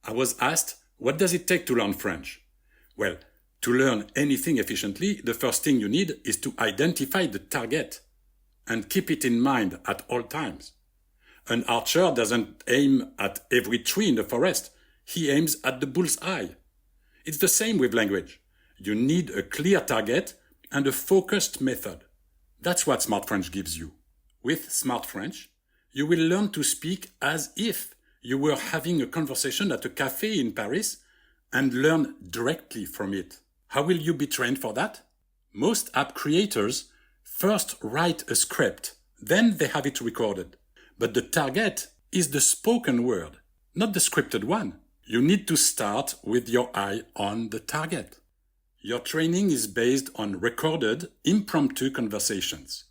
I was asked, what does it take to learn French? Well, to learn anything efficiently, the first thing you need is to identify the target and keep it in mind at all times. An archer doesn't aim at every tree in the forest. He aims at the bull's eye. It's the same with language. You need a clear target and a focused method. That's what Smart French gives you. With Smart French, you will learn to speak as if you were having a conversation at a cafe in Paris and learn directly from it. How will you be trained for that? Most app creators first write a script, then they have it recorded. But the target is the spoken word, not the scripted one. You need to start with your eye on the target. Your training is based on recorded, impromptu conversations.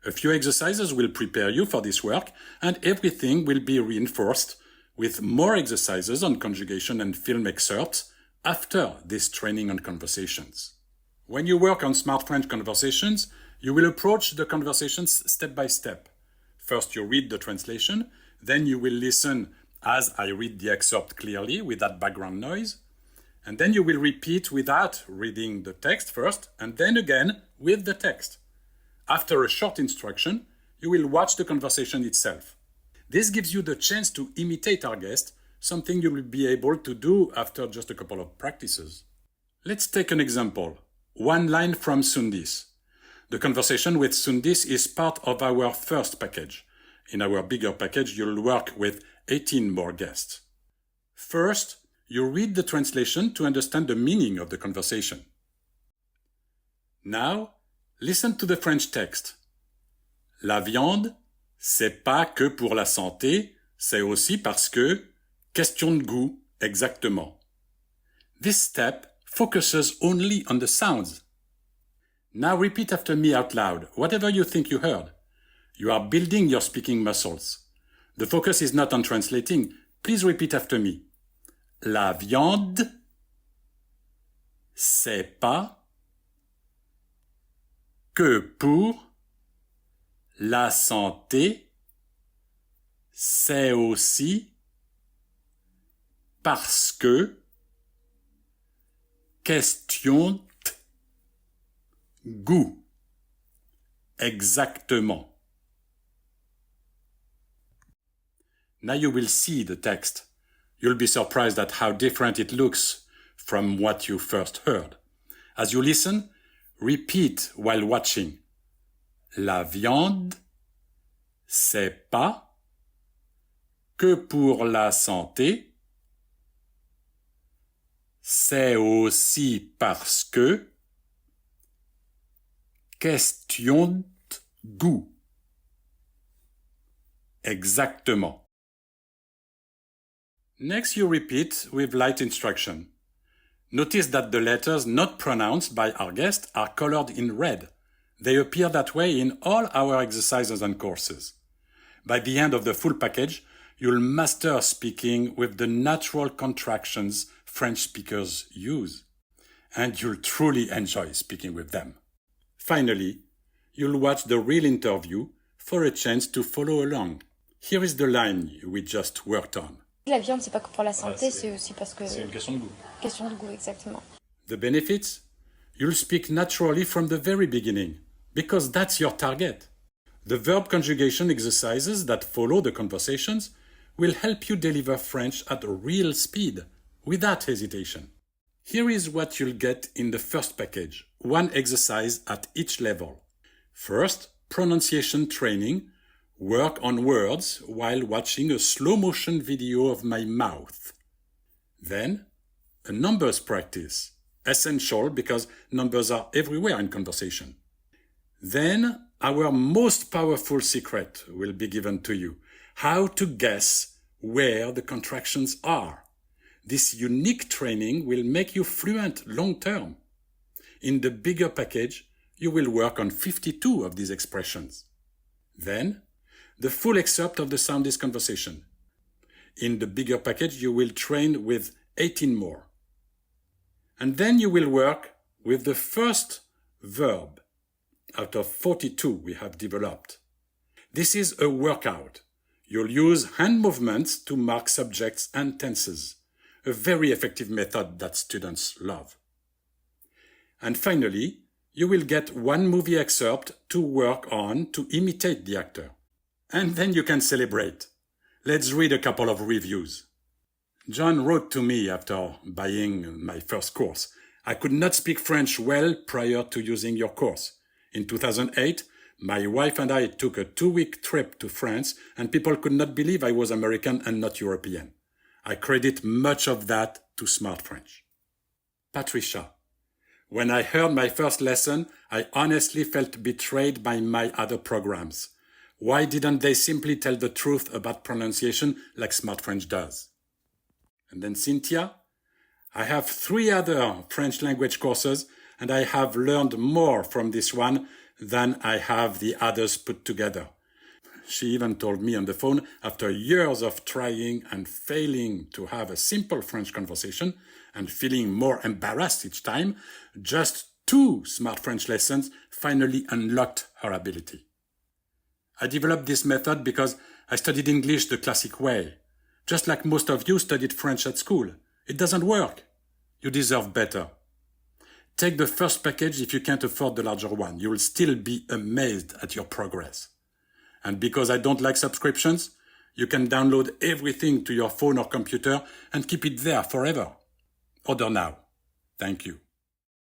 A few exercises will prepare you for this work, and everything will be reinforced with more exercises on conjugation and film excerpts after this training on conversations. When you work on Smart French conversations, you will approach the conversations step by step. First, you read the translation, then you will listen as I read the excerpt clearly without background noise, and then you will repeat without reading the text first, and then again with the text. After a short instruction, you will watch the conversation itself. This gives you the chance to imitate our guest, something you will be able to do after just a couple of practices. Let's take an example. One line from Sundis. The conversation with Sundis is part of our first package. In our bigger package, you'll work with 18 more guests. First, you read the translation to understand the meaning of the conversation. Now, listen to the French text. La viande, c'est pas que pour la santé, c'est aussi parce que, question de goût, exactement. This step focuses only on the sounds. Now repeat after me out loud, whatever you think you heard. You are building your speaking muscles. The focus is not on translating. Please repeat after me. La viande, c'est pas que pour la santé, c'est aussi parce que, question de goût, exactement. Now you will see the text. You'll be surprised at how different it looks from what you first heard. As you listen, repeat while watching. La viande, c'est pas que pour la santé, c'est aussi parce que, question de goût. Exactement. Next, you repeat with light instruction. Notice that the letters not pronounced by our guest are colored in red. They appear that way in all our exercises and courses. By the end of the full package, you'll master speaking with the natural contractions French speakers use, and you'll truly enjoy speaking with them. Finally, you'll watch the real interview for a chance to follow along. Here is the line we just worked on. La viande, c'est pas que pour la santé, c'est aussi parce que... C'est une question de goût. Question de goût, exactement. The benefits? You'll speak naturally from the very beginning, because that's your target. The verb conjugation exercises that follow the conversations will help you deliver French at real speed, without hesitation. Here is what you'll get in the first package, one exercise at each level. First, pronunciation training. Work on words while watching a slow-motion video of my mouth. Then, a numbers practice, essential because numbers are everywhere in conversation. Then, our most powerful secret will be given to you, how to guess where the contractions are. This unique training will make you fluent long-term. In the bigger package, you will work on 52 of these expressions. Then, the full excerpt of the Soundist conversation. In the bigger package, you will train with 18 more. And then you will work with the first verb out of 42 we have developed. This is a workout. You'll use hand movements to mark subjects and tenses. a very effective method that students love. And finally, you will get one movie excerpt to work on to imitate the actor. And then you can celebrate. Let's read a couple of reviews. John wrote to me after buying my first course. I could not speak French well prior to using your course. In 2008, my wife and I took a 2-week trip to France, and people could not believe I was American and not European. I credit much of that to SmartFrench. Patricia. When I heard my first lesson, I honestly felt betrayed by my other programs. Why didn't they simply tell the truth about pronunciation like SmartFrench does? And then Cynthia. I have 3 other French language courses, and I have learned more from this one than I have the others put together. She even told me on the phone, after years of trying and failing to have a simple French conversation and feeling more embarrassed each time, just 2 Smart French lessons finally unlocked her ability. I developed this method because I studied English the classic way. Just like most of you studied French at school. It doesn't work. You deserve better. Take the first package if you can't afford the larger one. You will still be amazed at your progress. And because I don't like subscriptions, you can download everything to your phone or computer and keep it there forever. Order now. Thank you.